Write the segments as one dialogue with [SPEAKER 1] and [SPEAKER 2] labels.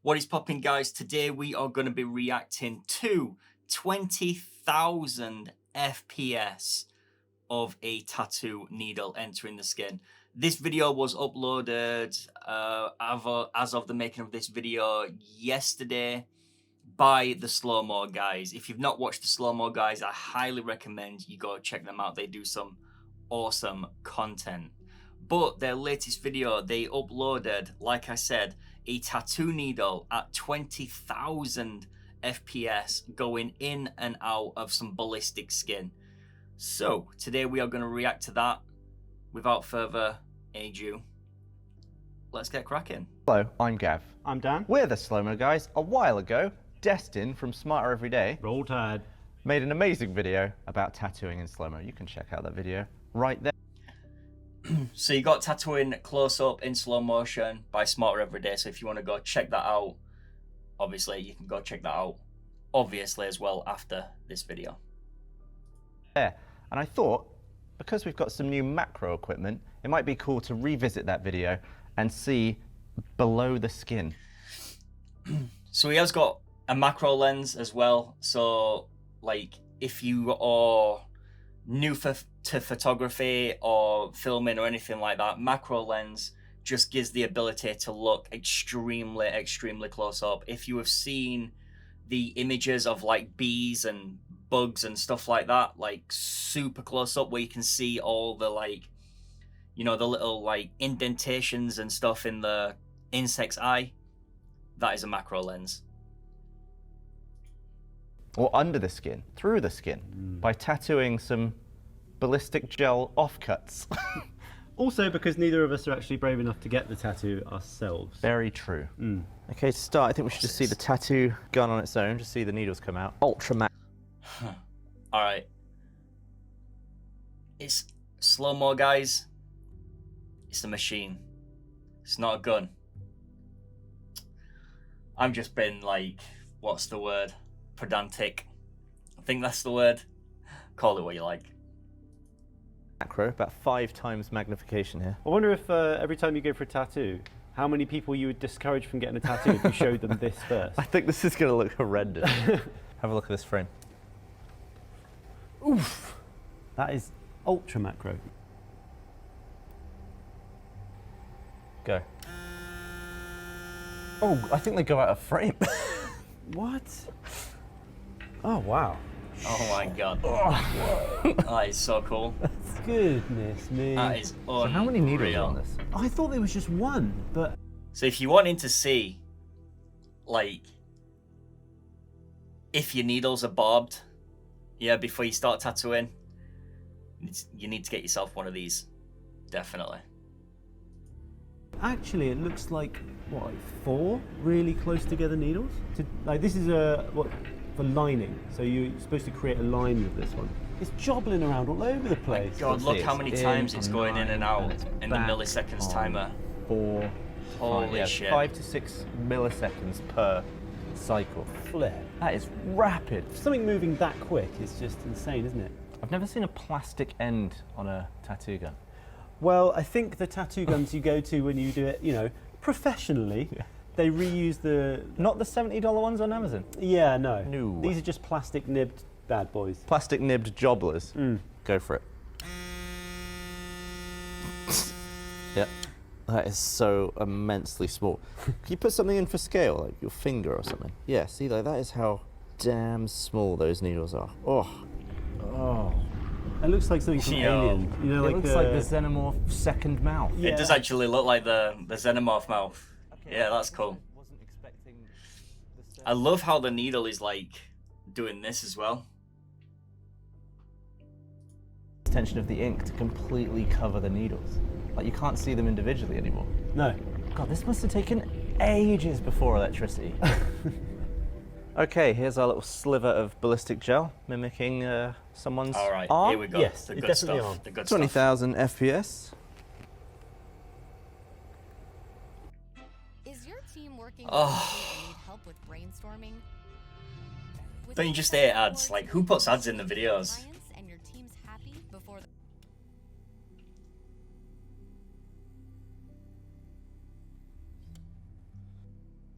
[SPEAKER 1] What is popping, guys? Today we are going to be reacting to 20,000 FPS of a tattoo needle entering the skin. This video was uploaded as of the making of this video yesterday by the Slow-Mo guys. If you've not watched the Slow-Mo guys, I highly recommend you go check them out. They do some awesome content. But their latest video, they uploaded, like I said, a tattoo needle at 20,000 FPS going in and out of some ballistic skin. So today we are going to react to that. Without further ado, let's get cracking.
[SPEAKER 2] Hello, I'm Gav.
[SPEAKER 3] I'm Dan.
[SPEAKER 2] We're the Slow-Mo guys. A while ago, Destin from Smarter Every Day
[SPEAKER 3] Roll Tide
[SPEAKER 2] made an amazing video about tattooing in slow-mo. You can check out that video right there.
[SPEAKER 1] So you got tattooing close up in slow motion by Smarter Every Day. So if you want to go check that out, obviously you can go check that out, obviously, as well after this video.
[SPEAKER 2] And I thought, because we've got some new macro equipment, it might be cool to revisit that video and see below the skin.
[SPEAKER 1] So he has got a macro lens as well. So like if you are new to photography or filming or anything like that, macro lens just gives the ability to look extremely close up. If you have seen the images of like bees and bugs and stuff like that, like super close up, where you can see all the, like, you know, the little like indentations and stuff in the insect's eye, that is a macro lens.
[SPEAKER 2] Or under the skin, through the skin, by tattooing some ballistic gel offcuts.
[SPEAKER 3] Also because neither of us are actually brave enough to get the tattoo ourselves.
[SPEAKER 2] Very true. Okay, to start, I think we should just see the tattoo gun on its own, just see the needles come out. Ultra max.
[SPEAKER 1] All right. It's slow-mo, guys. It's a machine. It's not a gun. I've just been like, what's the word? Pedantic. I think that's the word. Call it what you like.
[SPEAKER 2] Macro, about 5 times magnification here.
[SPEAKER 3] I wonder if every time you go for a tattoo, how many people you would discourage from getting a tattoo if you showed them this first?
[SPEAKER 2] I think this is going to look horrendous. Have a look at this frame.
[SPEAKER 3] Oof! That is ultra macro.
[SPEAKER 2] Go. Oh, I think they go out of frame.
[SPEAKER 3] What? Oh, wow.
[SPEAKER 1] Oh my god. That is so cool.
[SPEAKER 3] Goodness me.
[SPEAKER 1] That is unreal.
[SPEAKER 2] So how many needles are on this?
[SPEAKER 3] I thought there was just one, but...
[SPEAKER 1] So if you're wanting to see, like, if your needles are barbed, yeah, before you start tattooing, you need to get yourself one of these. Definitely.
[SPEAKER 3] Actually, it looks like, what, like 4 really close together needles? Like, this is for lining, so you're supposed to create a line with this one. It's jobbling around all over the place.
[SPEAKER 1] God, look how many times it's going in and out in the milliseconds timer.
[SPEAKER 2] 4,
[SPEAKER 1] Holy shit.
[SPEAKER 2] 5 to 6 milliseconds per cycle.
[SPEAKER 3] Flip.
[SPEAKER 2] That is rapid.
[SPEAKER 3] Something moving that quick is just insane, isn't it?
[SPEAKER 2] I've never seen a plastic end on a tattoo gun.
[SPEAKER 3] Well, I think the tattoo guns you go to when you do it, you know, professionally, they reuse the...
[SPEAKER 2] Not the $70 ones on Amazon?
[SPEAKER 3] Yeah, no.
[SPEAKER 2] No.
[SPEAKER 3] These are just plastic nibbed bad boys.
[SPEAKER 2] Plastic nibbed jobblers. Go for it. Yep. That is so immensely small. Can you put something in for scale, like your finger or something? Yeah, see, like that is how damn small those needles are. Oh. Oh.
[SPEAKER 3] It looks like something from Alien. You know,
[SPEAKER 2] It
[SPEAKER 3] like
[SPEAKER 2] looks like the Xenomorph second mouth.
[SPEAKER 3] Yeah.
[SPEAKER 1] It does actually look like the Xenomorph mouth. Okay. Yeah, that's cool.
[SPEAKER 2] Wasn't expecting the
[SPEAKER 1] I love how the needle is like doing this as well.
[SPEAKER 2] tension of the ink to completely cover the needles. Like, you can't see them individually anymore.
[SPEAKER 3] No.
[SPEAKER 2] God, this must have taken ages before electricity. Okay, here's our little sliver of ballistic gel, mimicking someone's
[SPEAKER 1] All right,
[SPEAKER 2] arm.
[SPEAKER 1] here we go.
[SPEAKER 3] Yes,
[SPEAKER 1] the
[SPEAKER 3] it's
[SPEAKER 1] good
[SPEAKER 3] definitely
[SPEAKER 1] stuff.
[SPEAKER 3] on.
[SPEAKER 1] The good stuff.
[SPEAKER 2] 20,000 FPS.
[SPEAKER 4] Is your team working
[SPEAKER 1] Oh.
[SPEAKER 4] and need help with brainstorming? With
[SPEAKER 1] Don't you just hate ads? Like, who puts ads in the videos?
[SPEAKER 4] clients and your team's happy before the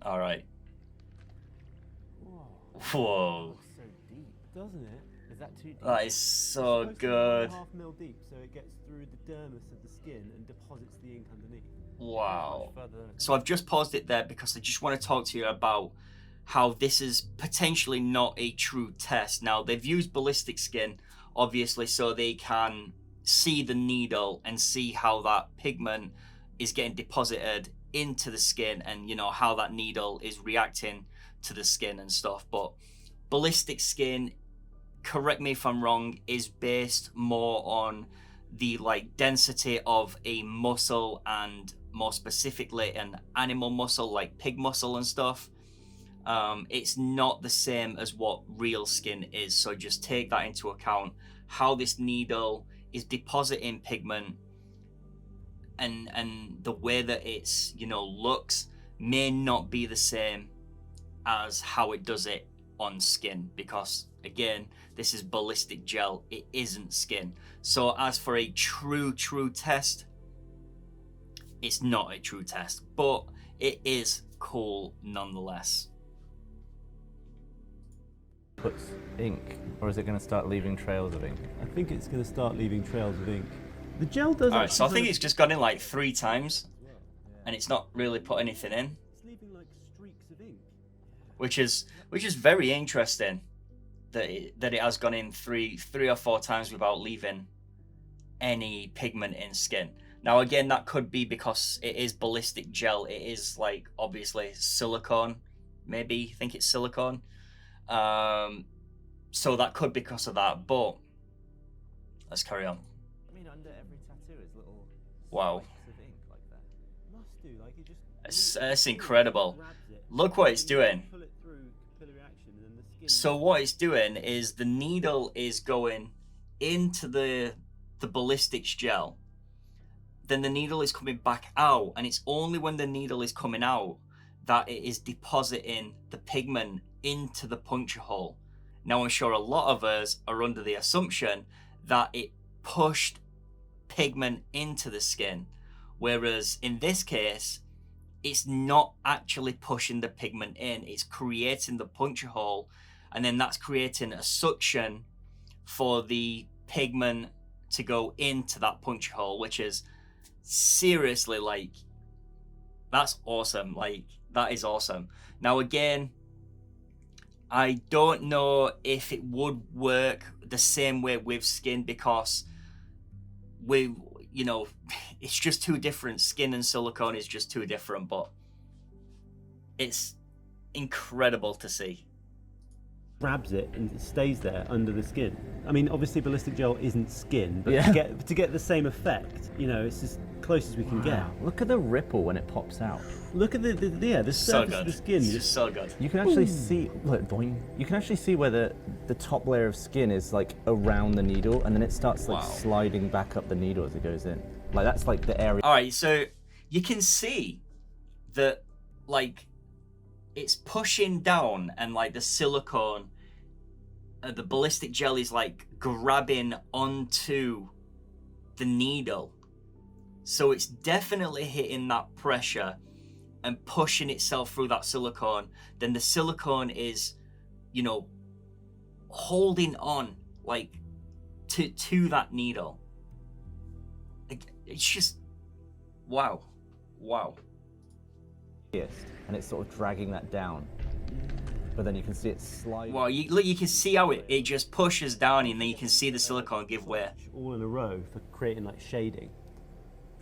[SPEAKER 1] All right, Whoa.
[SPEAKER 3] So deep, doesn't it? Is that too deep?
[SPEAKER 1] That is so
[SPEAKER 3] It's supposed to be
[SPEAKER 1] good.
[SPEAKER 3] 1.5 mil deep, so it gets through the dermis of the skin and deposits the ink underneath.
[SPEAKER 1] Wow.
[SPEAKER 3] Much further than
[SPEAKER 1] So I've just paused it there because I just want to talk to you about how this is potentially not a true test. Now, they've used ballistic skin, obviously, so they can see the needle and see how that pigment is getting deposited into the skin, and you know how that needle is reacting to the skin and stuff. But ballistic skin, correct me if I'm wrong, is based more on the like density of a muscle, and more specifically an animal muscle like pig muscle and stuff. It's not the same as what real skin is, so just take that into account. How this needle is depositing pigment and the way that it's, you know, looks may not be the same as how it does it on skin, because again, this is ballistic gel, it isn't skin. So as for a true test, it's not a true test, but it is cool nonetheless.
[SPEAKER 2] Puts ink, or is it going to start leaving trails of ink?
[SPEAKER 3] I think it's going to start leaving trails of ink. The gel does.
[SPEAKER 1] Alright, so I think it's just gone in like 3 times, and it's not really put anything in,
[SPEAKER 3] It's leaving like streaks of ink.
[SPEAKER 1] which is very interesting that it has gone in three or 4 times without leaving any pigment in skin. Now again, that could be because it is ballistic gel. It is like obviously silicone, maybe I think it's silicone. So that could be because of that, but let's carry on.
[SPEAKER 2] I mean, under every tattoo is little
[SPEAKER 1] Wow,
[SPEAKER 2] spikes of ink like that.
[SPEAKER 3] Must do, like it just.
[SPEAKER 1] that's incredible. Look what it's doing.
[SPEAKER 3] Pull it through capillary action, and then the skin.
[SPEAKER 1] So what it's doing is the needle is going into the ballistics gel, then the needle is coming back out, and it's only when the needle is coming out that it is depositing the pigment into the puncture hole. Now I'm sure a lot of us are under the assumption that it pushed pigment into the skin, whereas in this case it's not actually pushing the pigment in, it's creating the puncture hole, and then that's creating a suction for the pigment to go into that puncture hole, which is seriously, like, that's awesome. Like, that is awesome. Now again, I don't know if it would work the same way with skin, because you know, it's just too different. Skin and silicone is just too different, but it's incredible to see.
[SPEAKER 3] Grabs it and it stays there under the skin. I mean, obviously ballistic gel isn't skin, but
[SPEAKER 2] Yeah.
[SPEAKER 3] to get the same effect, you know, it's as close as we can get.
[SPEAKER 2] Look at the ripple when it pops out.
[SPEAKER 3] Look at the
[SPEAKER 1] So
[SPEAKER 3] surface
[SPEAKER 1] good.
[SPEAKER 3] of the skin.
[SPEAKER 1] It's just so good.
[SPEAKER 2] You can actually see, look, boing. You can actually see where the top layer of skin is like around the needle, and then it starts like
[SPEAKER 1] Wow.
[SPEAKER 2] sliding back up the needle as it goes in. Like that's like the area.
[SPEAKER 1] All right, so you can see that, like, it's pushing down, and like the silicone, the ballistic gel is like grabbing onto the needle. So it's definitely hitting that pressure and pushing itself through that silicone. Then the silicone is, you know, holding on like to that needle. It's just wow.
[SPEAKER 2] And it's sort of dragging that down. But then you can see it slide.
[SPEAKER 1] Well, you can see how it just pushes down, and then you can see the silicone give way.
[SPEAKER 3] all in a row for creating like shading.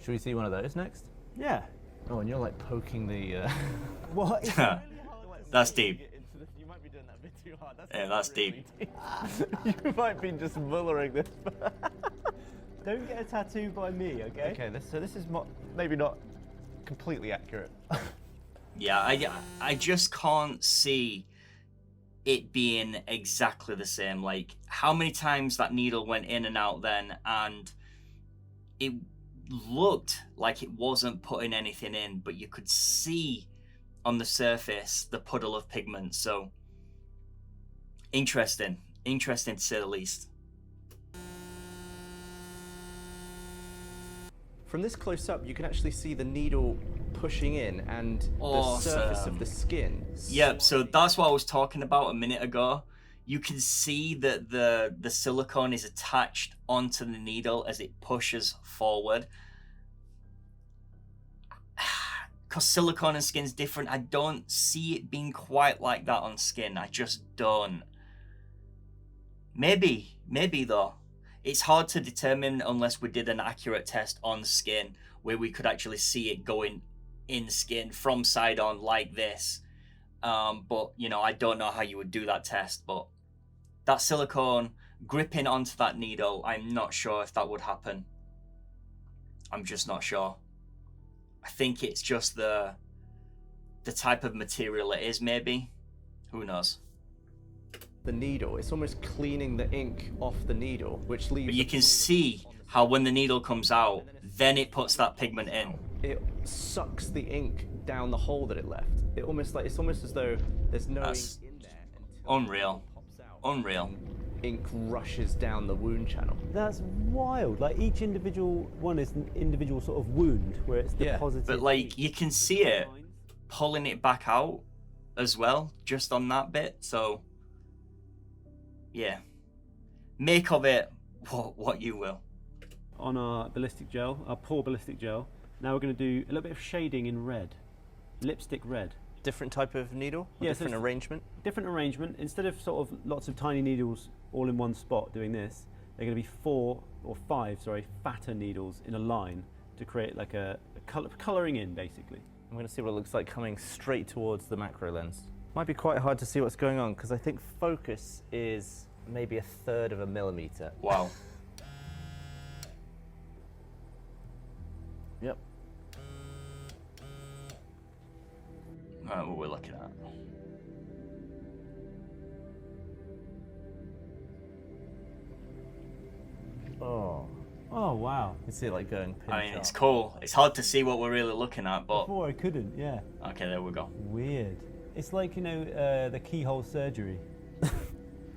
[SPEAKER 2] Should we see one of those next?
[SPEAKER 3] Yeah.
[SPEAKER 2] Oh, and you're like poking the.
[SPEAKER 3] What?
[SPEAKER 1] That's deep.
[SPEAKER 2] You might be doing that a bit too hard.
[SPEAKER 1] Yeah, that's deep.
[SPEAKER 2] You might be just mullering this.
[SPEAKER 3] Don't get a tattoo by me, okay?
[SPEAKER 2] Okay, so this is maybe not completely accurate.
[SPEAKER 1] Yeah, I just can't see it being exactly the same. Like, how many times that needle went in and out then, and it looked like it wasn't putting anything in, but you could see on the surface the puddle of pigment. So interesting to say the least.
[SPEAKER 2] From this close up, you can actually see the needle pushing in and the
[SPEAKER 1] Awesome.
[SPEAKER 2] surface of the skin.
[SPEAKER 1] Yep, so that's what I was talking about a minute ago. You can see that the silicone is attached onto the needle as it pushes forward. Because silicone and skin's different, I don't see it being quite like that on skin. I just don't. Maybe though. It's hard to determine unless we did an accurate test on skin where we could actually see it going in skin from side on like this. But, you know, I don't know how you would do that test, but that silicone gripping onto that needle, I'm not sure if that would happen. I'm just not sure. I think it's just the type of material it is, maybe. Who knows?
[SPEAKER 2] The needle, it's almost cleaning the ink off the needle, which leaves.
[SPEAKER 1] But you can see how when the needle comes out, then it puts that pigment in.
[SPEAKER 2] It sucks the ink down the hole that it left. It's almost as though there's no ink in there until
[SPEAKER 1] Unreal.
[SPEAKER 2] it pops out.
[SPEAKER 1] Unreal.
[SPEAKER 2] Ink rushes down the wound channel.
[SPEAKER 3] That's wild. Like each individual one is an individual sort of wound where it's
[SPEAKER 2] Yeah,
[SPEAKER 3] deposited.
[SPEAKER 1] But like you can see it pulling it back out as well, just on that bit. So yeah, make of it what you will.
[SPEAKER 3] On our ballistic gel, our pore ballistic gel, now we're going to do a little bit of shading in red, lipstick red.
[SPEAKER 2] Different type of needle?
[SPEAKER 3] Yeah, so
[SPEAKER 2] different
[SPEAKER 3] it's-
[SPEAKER 2] arrangement?
[SPEAKER 3] Different arrangement. Instead of sort of lots of tiny needles all in one spot doing this, they're going to be 4 or 5, fatter needles in a line to create like a colouring in, basically.
[SPEAKER 2] I'm going to see what it looks like coming straight towards the macro lens. Might be quite hard to see what's going on because I think focus is maybe 1/3 of a millimeter.
[SPEAKER 1] Wow.
[SPEAKER 2] Yep.
[SPEAKER 1] Alright, what we're looking at.
[SPEAKER 2] Oh.
[SPEAKER 3] Oh wow.
[SPEAKER 2] You can see it like going pin
[SPEAKER 1] I mean,
[SPEAKER 2] sharp.
[SPEAKER 1] it's cool. It's hard to see what we're really looking at, but
[SPEAKER 3] Before I couldn't, yeah.
[SPEAKER 1] okay, there we go.
[SPEAKER 3] Weird. It's like, you know, the keyhole surgery.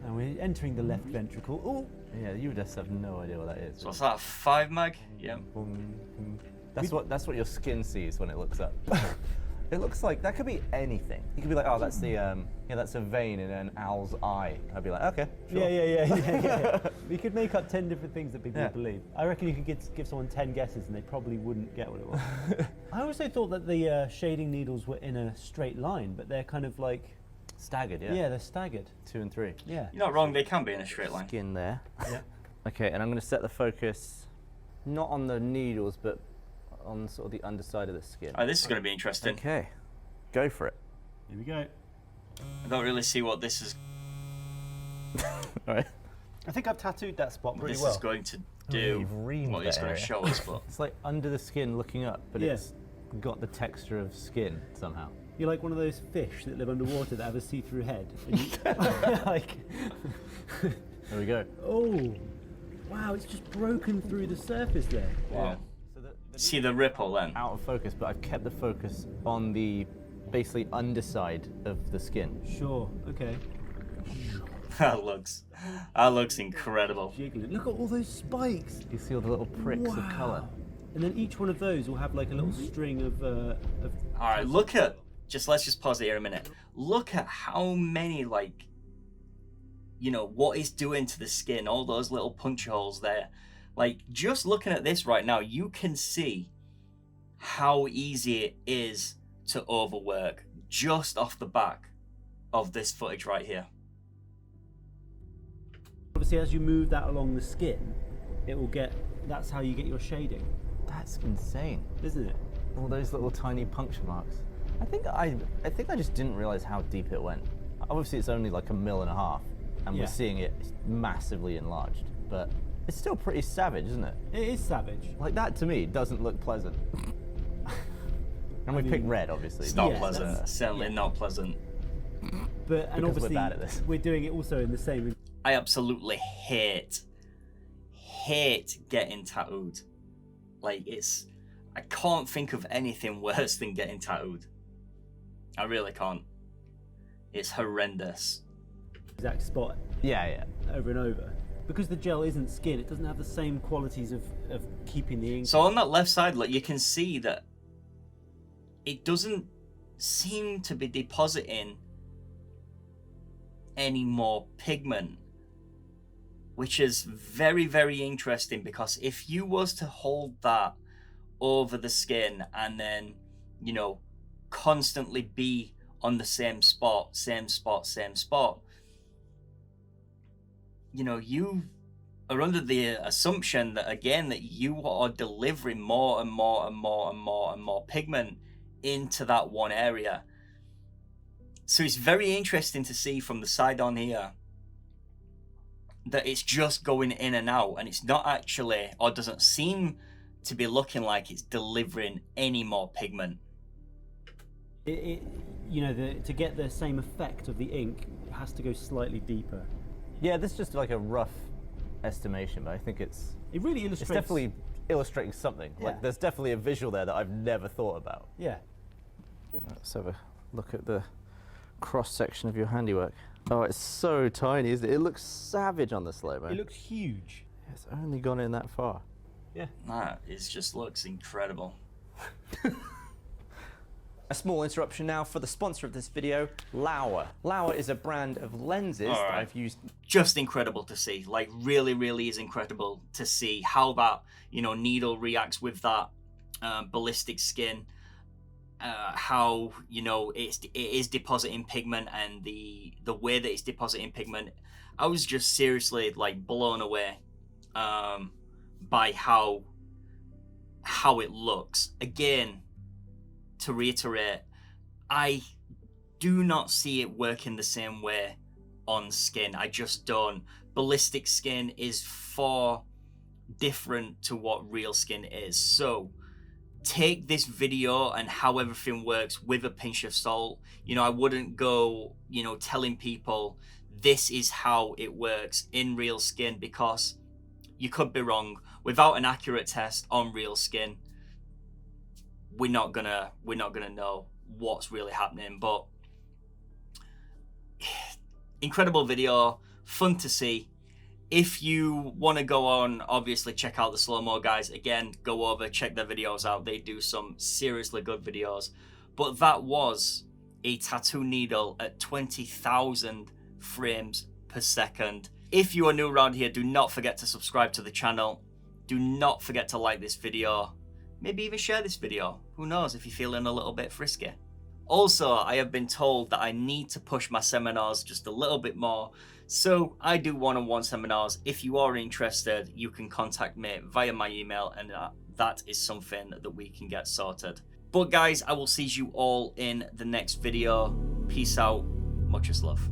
[SPEAKER 3] And we're entering the left ventricle. Oh!
[SPEAKER 2] Yeah, you would just have no idea what that is.
[SPEAKER 1] So what's that? 5 mag? Yeah.
[SPEAKER 2] That's what your skin sees when it looks up. It looks like that could be anything. You could be like, oh, that's the that's a vein in an owl's eye. I'd be like, okay, sure.
[SPEAKER 3] Yeah. We could make up 10 different things that people
[SPEAKER 2] Yeah.
[SPEAKER 3] would believe. I reckon you could give someone 10 guesses and they probably wouldn't get what it was. I also thought that the shading needles were in a straight line, but they're kind of like,
[SPEAKER 2] Staggered, yeah.
[SPEAKER 3] yeah, they're staggered.
[SPEAKER 2] 2 and 3.
[SPEAKER 3] Yeah.
[SPEAKER 1] You're not wrong, they can be in a straight line.
[SPEAKER 2] Skin there.
[SPEAKER 3] Yeah.
[SPEAKER 2] Okay, and I'm going to set the focus not on the needles, but on sort of the underside of the skin.
[SPEAKER 1] Alright, this is going to be interesting.
[SPEAKER 2] Okay, go for it.
[SPEAKER 3] Here we go.
[SPEAKER 1] I don't really see what this is
[SPEAKER 2] All right.
[SPEAKER 3] I think I've tattooed that spot pretty
[SPEAKER 1] this
[SPEAKER 3] well.
[SPEAKER 1] is going to do.
[SPEAKER 2] you've reamed
[SPEAKER 1] What it's
[SPEAKER 2] that
[SPEAKER 1] going to
[SPEAKER 2] area.
[SPEAKER 1] show us, but
[SPEAKER 2] It's like under the skin looking up, but
[SPEAKER 3] Yeah.
[SPEAKER 2] it's got the texture of skin somehow.
[SPEAKER 3] You're like one of those fish that live underwater that have a see-through head. And you, like,
[SPEAKER 2] There we go.
[SPEAKER 3] oh, wow, it's just broken through the surface there.
[SPEAKER 1] yeah.
[SPEAKER 2] So the
[SPEAKER 1] See the ripple then?
[SPEAKER 2] out of focus, but I've kept the focus on the basically underside of the skin.
[SPEAKER 3] Sure, okay.
[SPEAKER 1] That looks incredible.
[SPEAKER 3] Jiggling. Look at all those spikes.
[SPEAKER 2] You see all the little pricks of colour.
[SPEAKER 3] And then each one of those will have like a little string of
[SPEAKER 1] Alright, let's just pause it here a minute. Look at how many, like, you know, what it's doing to the skin, all those little punch holes there. Like, just looking at this right now, you can see how easy it is to overwork just off the back of this footage right here.
[SPEAKER 3] Obviously, as you move that along the skin, it will get. That's how you get your shading,
[SPEAKER 2] That's insane.
[SPEAKER 3] isn't it?
[SPEAKER 2] All those little tiny puncture marks. I think I just didn't realize how deep it went. Obviously, it's only like 1.5 mil, and
[SPEAKER 3] Yeah.
[SPEAKER 2] we're seeing it massively enlarged. But it's still pretty savage, isn't it?
[SPEAKER 3] It is savage.
[SPEAKER 2] Like that to me doesn't look pleasant. And we
[SPEAKER 3] mean,
[SPEAKER 2] picked red, obviously.
[SPEAKER 1] It's not
[SPEAKER 3] Yeah,
[SPEAKER 1] pleasant.
[SPEAKER 3] that's-
[SPEAKER 1] Certainly
[SPEAKER 3] yeah.
[SPEAKER 1] not pleasant.
[SPEAKER 3] But and
[SPEAKER 2] Because we're
[SPEAKER 3] obviously
[SPEAKER 2] bad at this.
[SPEAKER 3] we're doing it also in the same.
[SPEAKER 1] I absolutely hate getting tattooed. Like, I can't think of anything worse than getting tattooed. I really can't. It's horrendous.
[SPEAKER 3] Exact spot
[SPEAKER 2] Yeah.
[SPEAKER 3] over and over. Because the gel isn't skin, it doesn't have the same qualities of keeping the ink.
[SPEAKER 1] So on that left side, look, you can see that it doesn't seem to be depositing any more pigment, which is very, very interesting, because if you was to hold that over the skin and then, you know, constantly be on the same spot, you know, you are under the assumption that, again, that you are delivering more and more pigment into that one area. So it's very interesting to see from the side on here that it's just going in and out, and it's not actually, or doesn't seem to be looking like it's delivering any more pigment.
[SPEAKER 3] You know, to get the same effect of the ink, it has to go slightly deeper.
[SPEAKER 2] Yeah, this is just like a rough estimation, but I think it
[SPEAKER 3] really illustrates.
[SPEAKER 2] It's definitely illustrating something.
[SPEAKER 3] Yeah.
[SPEAKER 2] Like, there's definitely a visual there that I've never thought about.
[SPEAKER 3] Yeah.
[SPEAKER 2] Let's have a look at the cross section of your handiwork. Oh, it's so tiny, isn't it? It looks savage on the slow-mo.
[SPEAKER 3] It looks huge.
[SPEAKER 2] It's only gone in that far.
[SPEAKER 3] Yeah.
[SPEAKER 1] That just looks incredible.
[SPEAKER 2] A small interruption now for the sponsor of this video, Lauer. Lauer is a brand of lenses that I've used.
[SPEAKER 1] Just incredible to see. Like, really, really is incredible to see how that, you know, needle reacts with that ballistic skin. How, you know, it is depositing pigment, and the way that it's depositing pigment, I was just seriously like blown away by how it looks. Again, to reiterate, I do not see it working the same way on skin. I just don't. Ballistic skin is far different to what real skin is. So take this video and how everything works with a pinch of salt. You know, I wouldn't go, you know, telling people this is how it works in real skin, because you could be wrong. Without an accurate test on real skin, we're not gonna know what's really happening. But incredible video, fun to see. If you want to go on, obviously check out the slow-mo guys. Again, go over, check their videos out. They do some seriously good videos. But that was a tattoo needle at 20,000 frames per second. If you are new around here, do not forget to subscribe to the channel. Do not forget to like this video. Maybe even share this video. Who knows, if you're feeling a little bit frisky. Also, I have been told that I need to push my seminars just a little bit more. So I do one-on-one seminars. If you are interested, you can contact me via my email, and that is something that we can get sorted. But guys, I will see you all in the next video. Peace out. Much love.